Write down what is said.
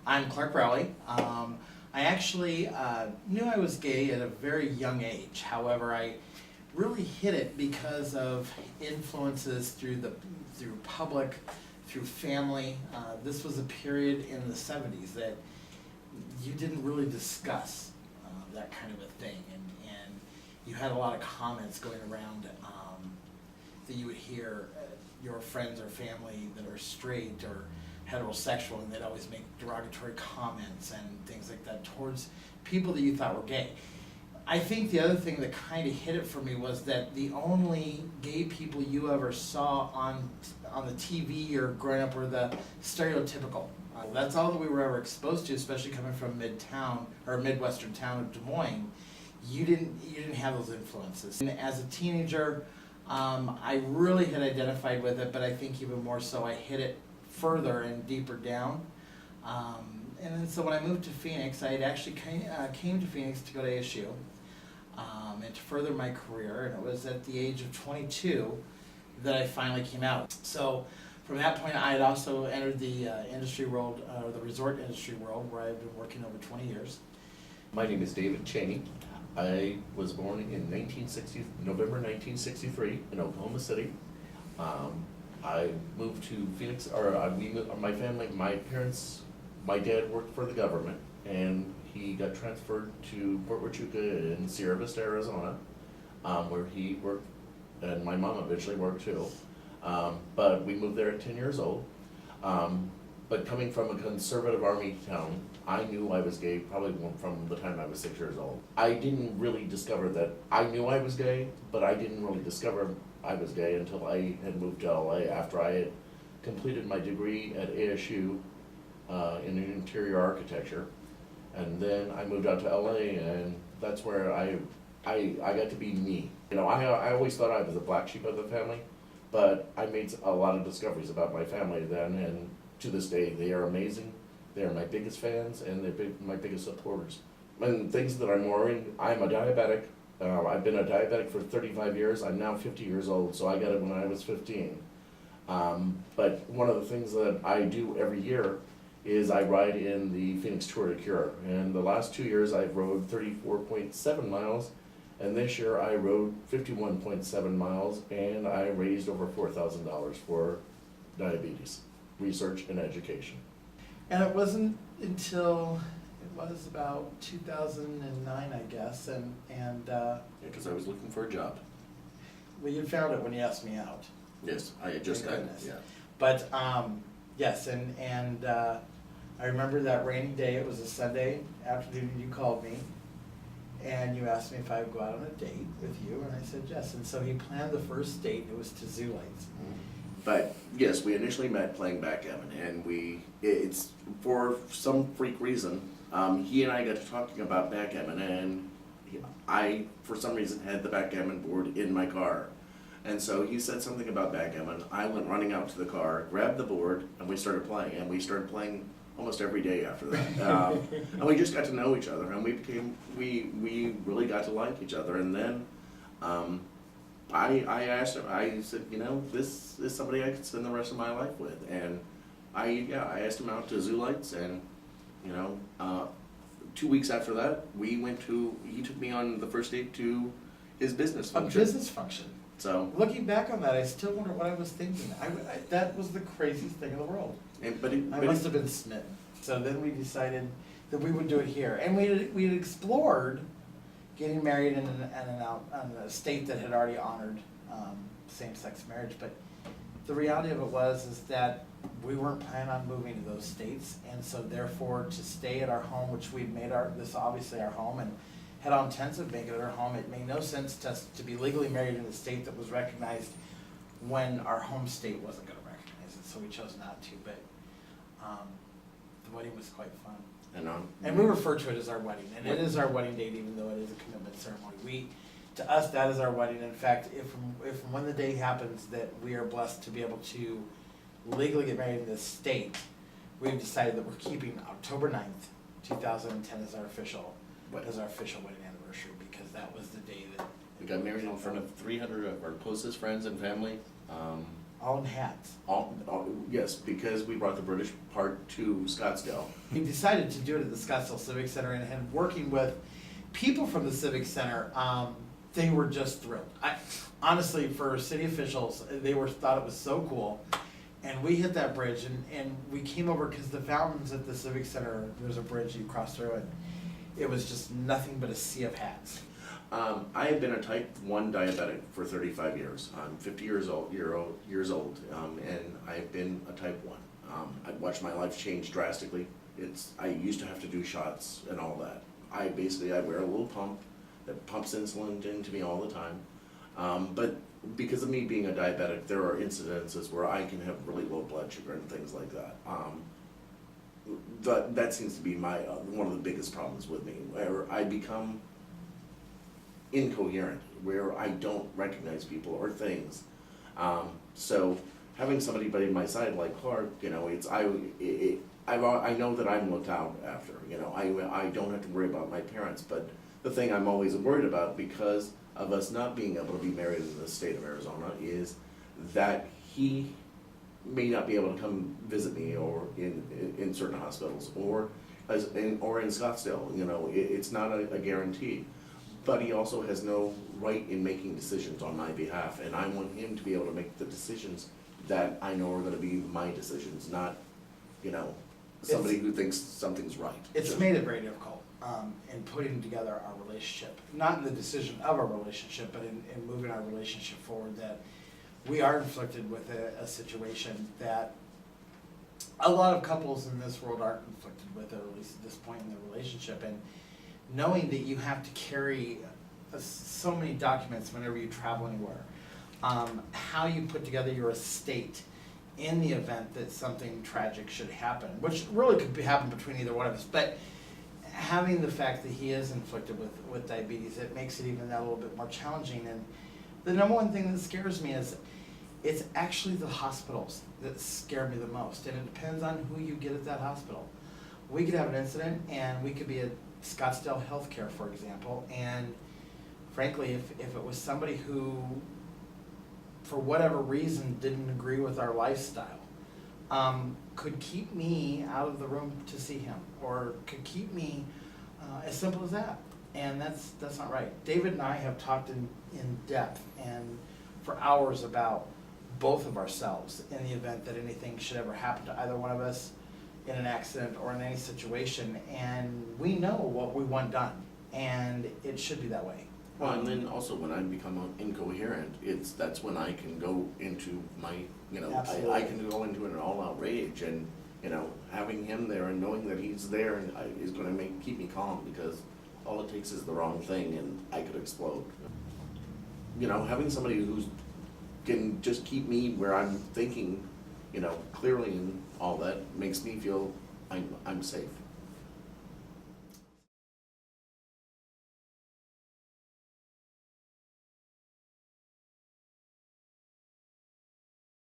I'm Clark Rowley. I actually knew I was gay at a very young age. However, I really hid it because of influences through public, through family. This was a period in the 70s that you didn't really discuss that kind of a thing, and you had a lot of comments going around that you would hear your friends or family that are straight or heterosexual, and they'd always make derogatory comments and things like that towards people that you thought were gay. I think the other thing that kind of hit it for me was that the only gay people you ever saw on the TV or growing up were the stereotypical. That's all that we were ever exposed to, especially coming from Midtown or Midwestern town of Des Moines. You didn't have those influences. And as a teenager, I really had identified with it, but I think even more so I hid it further and deeper down. And then so when I moved to Phoenix, I had actually came to Phoenix to go to ASU and to further my career, and it was at the age of 22 that I finally came out. So from that point, I had also entered the industry world, the resort industry world, where I've been working over 20 years. My name is David Cheney. I was born in November 1963 in Oklahoma City. I moved to Phoenix, my family, my parents, my dad worked for the government, and he got transferred to Port Huachuca in Sierra Vista, Arizona, where he worked, and my mom eventually worked too. But we moved there at 10 years old. But coming from a conservative army town, I knew I was gay probably from the time I was 6 years old. I didn't really discover that I knew I was gay, but I didn't really discover I was gay until I had moved to LA after I had completed my degree at ASU in interior architecture. And then I moved out to LA, and that's where I got to be me. You know, I always thought I was the black sheep of the family, but I made a lot of discoveries about my family then, and to this day, they are amazing. They are my biggest fans, and they're my biggest supporters. And things that I'm more in, I'm a diabetic. I've been a diabetic for 35 years. I'm now 50 years old, so I got it when I was 15. But one of the things that I do every year is I ride in the Phoenix Tour de Cure. And the last 2 years, I've rode 34.7 miles, and this year I rode 51.7 miles, and I raised over $4,000 for diabetes research and education. And it wasn't until it was about 2009, I guess, and Yeah, because I was looking for a job. well, you found it when you asked me out. Yes, I had just Thank got, goodness. yeah. But yes, and I remember that rainy day. It was a Sunday afternoon. You called me, and you asked me if I would go out on a date with you, and I said yes. And so he planned the first date. It was to Zoo Lights. But yes, we initially met playing backgammon, and it's for some freak reason, he and I got to talking about backgammon, and I, for some reason, had the backgammon board in my car. And so he said something about backgammon. I went running out to the car, grabbed the board, and we started playing. And we started playing almost every day after that. And we just got to know each other, and we really got to like each other. And then I asked him, I said, you know, this is somebody I could spend the rest of my life with. And I asked him out to Zoo Lights, and, you know, 2 weeks after that, he took me on the first date to his business function. A business function. So, Looking back on that, I still wonder what I was thinking. That was the craziest thing in the world. I I must have been smitten. So then we decided that we would do it here, and we had explored getting married in a state that had already honored same-sex marriage. But the reality of it is that we weren't planning on moving to those states, and so therefore to stay at our home, which we'd made this obviously our home, and had all intents of making it our home, it made no sense to be legally married in a state that was recognized when our home state wasn't going to recognize it, so we chose not to. But the wedding was quite fun. And we refer to it as our wedding, and it is our wedding date, even though it is a commitment ceremony. To us, that is our wedding. In fact, if when the day happens that we are blessed to be able to legally get married in this state, we've decided that we're keeping October 9th, 2010 as our official wedding anniversary, because that was the day that we got married in front of 300 of our closest friends and family. All in hats. Yes, because we brought the British part to Scottsdale. We decided to do it at the Scottsdale Civic Center, and working with people from the Civic Center, they were just thrilled. Honestly, for city officials, thought it was so cool. And we hit that bridge, and we came over, because the fountains at the Civic Center, there's a bridge you cross through it. It was just nothing but a sea of hats. I have been a type 1 diabetic for 35 years. I'm 50 years old, and I've been a type 1. I've watched my life change drastically. I used to have to do shots and all that. I wear a little pump that pumps insulin into me all the time. But because of me being a diabetic, there are incidences where I can have really low blood sugar and things like that. That seems to be one of the biggest problems with me, where I become incoherent, where I don't recognize people or things. So having somebody by my side like Clark, you know, I know that I'm looked out after. You know, I don't have to worry about my parents. But the thing I'm always worried about, because of us not being able to be married in the state of Arizona, is that he may not be able to come visit me, or in certain hospitals, or in Scottsdale. You know, it's not a guarantee. But he also has no right in making decisions on my behalf, and I want him to be able to make the decisions that I know are gonna be my decisions, not, you know, somebody who thinks something's right. It's made it very difficult in putting together our relationship, not in the decision of our relationship, but in moving our relationship forward, that we are inflicted with a situation that a lot of couples in this world aren't inflicted with, or at least at this point in their relationship. And knowing that you have to carry so many documents whenever you travel anywhere, how you put together your estate in the event that something tragic should happen, which really could happen between either one of us, but having the fact that he is inflicted with diabetes, it makes it even that little bit more challenging. And the number one thing that scares me is it's actually the hospitals that scare me the most, and it depends on who you get at that hospital. We could have an incident, and we could be at Scottsdale Healthcare, for example, and frankly, if it was somebody who, for whatever reason, didn't agree with our lifestyle, could keep me out of the room to see him, or could keep me, as simple as that. And that's not right. David and I have talked in depth and for hours about both of ourselves in the event that anything should ever happen to either one of us in an accident or in any situation, and we know what we want done, and it should be that way. Well, and then also when I become incoherent, that's when I can go into my, you know, I can go into an all-out rage, and, you know, having him there and knowing that he's there and is going to keep me calm, because all it takes is the wrong thing and I could explode. You know, having somebody who can just keep me where I'm thinking, you know, clearly and all that, makes me feel I'm safe.